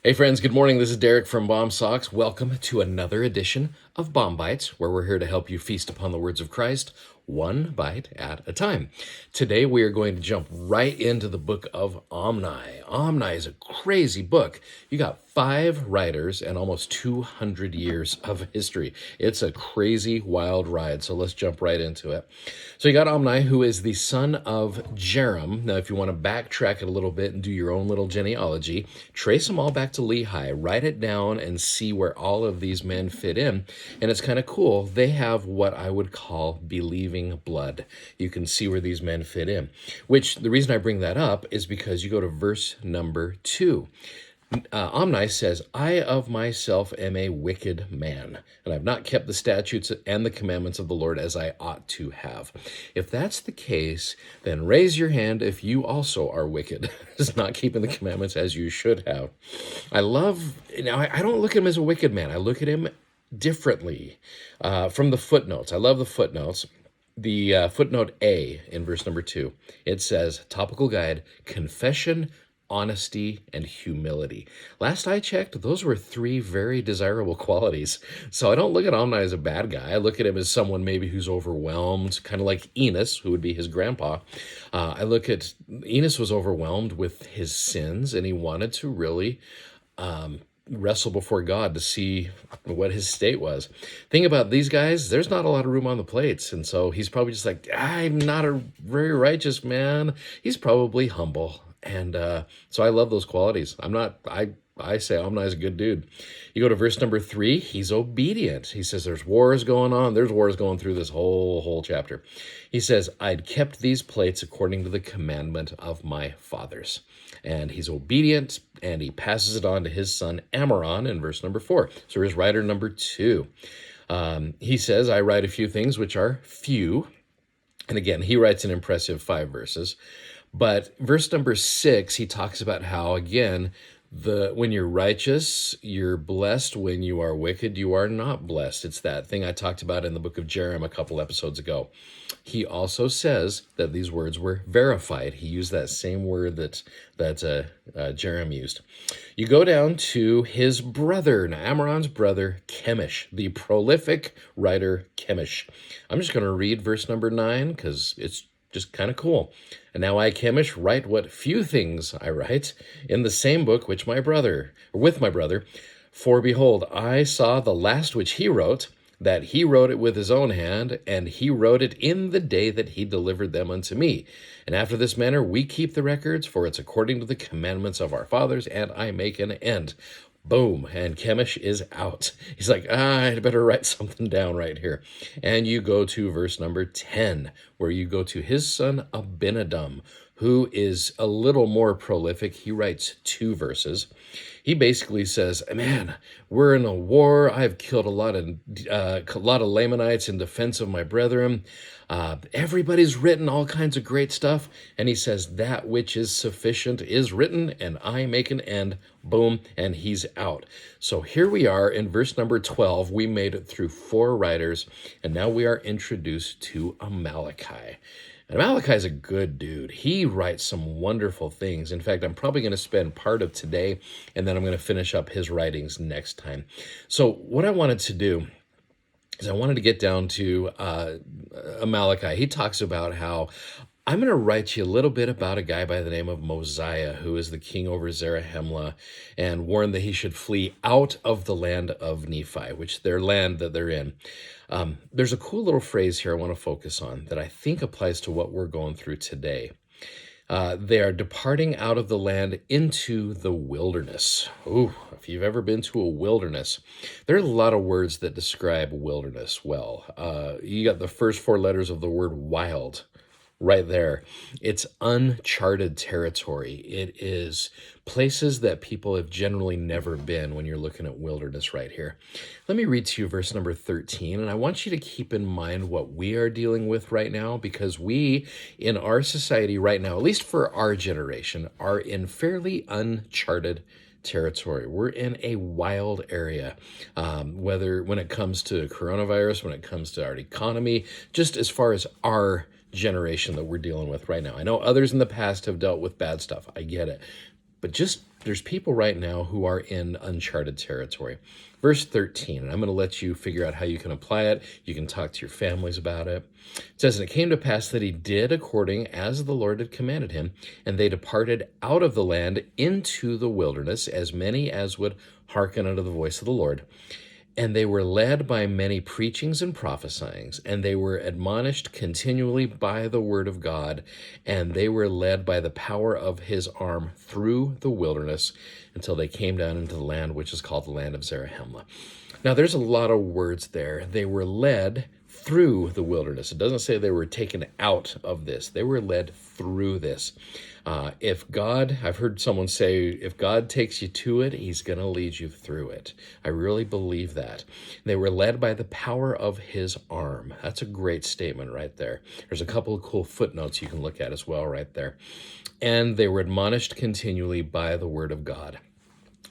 Hey friends, good morning. This is Derek from Bomb Socks. Welcome to another edition of Bomb-Bites, where we're here to help you feast upon the words of Christ, one bite at a time. Today we are going to jump right into the Book of Omni. Omni is a crazy book. You got 5 writers and almost 200 years of history. It's a crazy, wild ride, so let's jump right into it. So you got Omni, who is the son of Jerem. Now, if you want to backtrack it a little bit and do your own little genealogy, trace them all back to Lehi, write it down and see where all of these men fit in. And it's kind of cool. They have what I would call believing blood. You can see where these men fit in, which the reason I bring that up is because you go to verse number 2. Omni says, I of myself am a wicked man, and I've not kept the statutes and the commandments of the Lord as I ought to have. If that's the case, then raise your hand if you also are wicked, is not keeping the commandments as you should have. I don't look at him as a wicked man. I look at him differently from the footnotes. I love the footnotes. The footnote A in verse number 2, it says, topical guide, confession, honesty, and humility. Last I checked, those were 3 very desirable qualities. So I don't look at Omni as a bad guy. I look at him as someone maybe who's overwhelmed, kind of like Enos, who would be his grandpa. I look at Enos was overwhelmed with his sins, and he wanted to really wrestle before God to see what his state was. Thing about these guys, there's not a lot of room on the plates. And so he's probably just like, I'm not a very righteous man. He's probably humble. And so I love those qualities. I say Omni is a good dude. You go to verse number 3, he's obedient. He says there's wars going on. There's wars going through this whole chapter. He says, I'd kept these plates according to the commandment of my fathers. And he's obedient, and he passes it on to his son Ammoron in verse number 4. So here's writer number 2. He says, I write a few things which are few. And again, he writes an impressive 5 verses. But verse number 6, he talks about how, again, when you're righteous, you're blessed. When you are wicked, you are not blessed. It's that thing I talked about in the book of Jerem a couple episodes ago. He also says that these words were verified. He used that same word that Jerem used. You go down to his brother, now Ammoron's brother, Chemish, the prolific writer Chemish. I'm just going to read verse number 9 because it's just kind of cool. And now I, Chemish, write what few things I write in the same book with my brother. For behold, I saw the last which he wrote, that he wrote it with his own hand, and he wrote it in the day that he delivered them unto me. And after this manner we keep the records, for it's according to the commandments of our fathers, and I make an end. Boom, and Chemish is out. He's like, I better write something down right here. And you go to verse number 10, where you go to his son Abinadom, who is a little more prolific. He writes 2 verses. He basically says, man, we're in a war. I've killed a lot of Lamanites in defense of my brethren. Everybody's written all kinds of great stuff. And he says, that which is sufficient is written, and I make an end. Boom, and he's out. So here we are in verse number 12. We made it through 4 writers, and now we are introduced to Amaleki. And Malachi's a good dude. He writes some wonderful things. In fact, I'm probably going to spend part of today, and then I'm going to finish up his writings next time. So what I wanted to do is I wanted to get down to Amaleki. He talks about how I'm going to write you a little bit about a guy by the name of Mosiah, who is the king over Zarahemla, and warned that he should flee out of the land of Nephi, which their land that they're in. There's a cool little phrase here I want to focus on that I think applies to what we're going through today. They are departing out of the land into the wilderness. Ooh, if you've ever been to a wilderness, there are a lot of words that describe wilderness well. You got the first 4 letters of the word wild right there. It's uncharted territory. It is places that people have generally never been when you're looking at wilderness right here. Let me read to you verse number 13, and I want you to keep in mind what we are dealing with right now, because we, in our society right now, at least for our generation, are in fairly uncharted territory. We're in a wild area, whether when it comes to coronavirus, when it comes to our economy, just as far as our generation that we're dealing with right now. I know others in the past have dealt with bad stuff. I get it. But just there's people right now who are in uncharted territory. Verse 13, and I'm going to let you figure out how you can apply it. You can talk to your families about it. It says, and it came to pass that he did according as the Lord had commanded him, and they departed out of the land into the wilderness, as many as would hearken unto the voice of the Lord. And they were led by many preachings and prophesyings, and they were admonished continually by the word of God, and they were led by the power of his arm through the wilderness until they came down into the land which is called the land of Zarahemla. Now, there's a lot of words there. They were led through the wilderness. It doesn't say they were taken out of this. They were led through this. I've heard someone say, if God takes you to it, he's going to lead you through it. I really believe that. They were led by the power of his arm. That's a great statement right there. There's a couple of cool footnotes you can look at as well right there. And they were admonished continually by the word of God.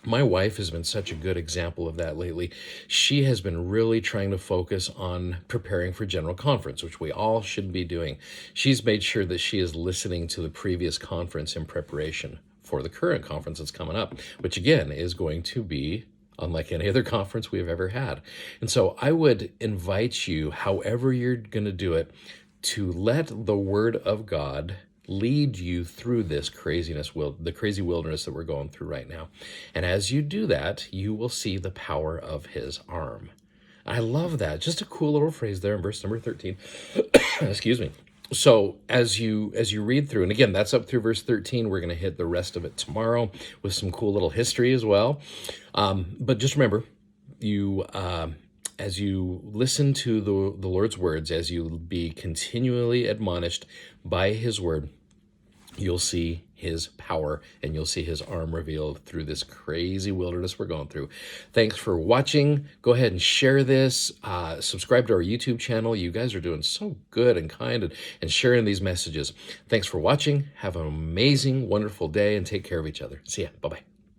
My wife has been such a good example of that lately. She has been really trying to focus on preparing for General Conference, which we all should be doing. She's made sure that she is listening to the previous conference in preparation for the current conference that's coming up, which again is going to be unlike any other conference we've ever had. And so I would invite you, however you're going to do it, to let the Word of God lead you through this craziness, the crazy wilderness that we're going through right now. And as you do that, you will see the power of his arm. I love that. Just a cool little phrase there in verse number 13. Excuse me. So as you read through, and again, that's up through verse 13. We're going to hit the rest of it tomorrow with some cool little history as well. But just remember, as you listen to the Lord's words, as you be continually admonished by his word, you'll see his power and you'll see his arm revealed through this crazy wilderness we're going through. Thanks for watching. Go ahead and share this. Subscribe to our YouTube channel. You guys are doing so good and kind and sharing these messages. Thanks for watching. Have an amazing, wonderful day and take care of each other. See ya. Bye-bye.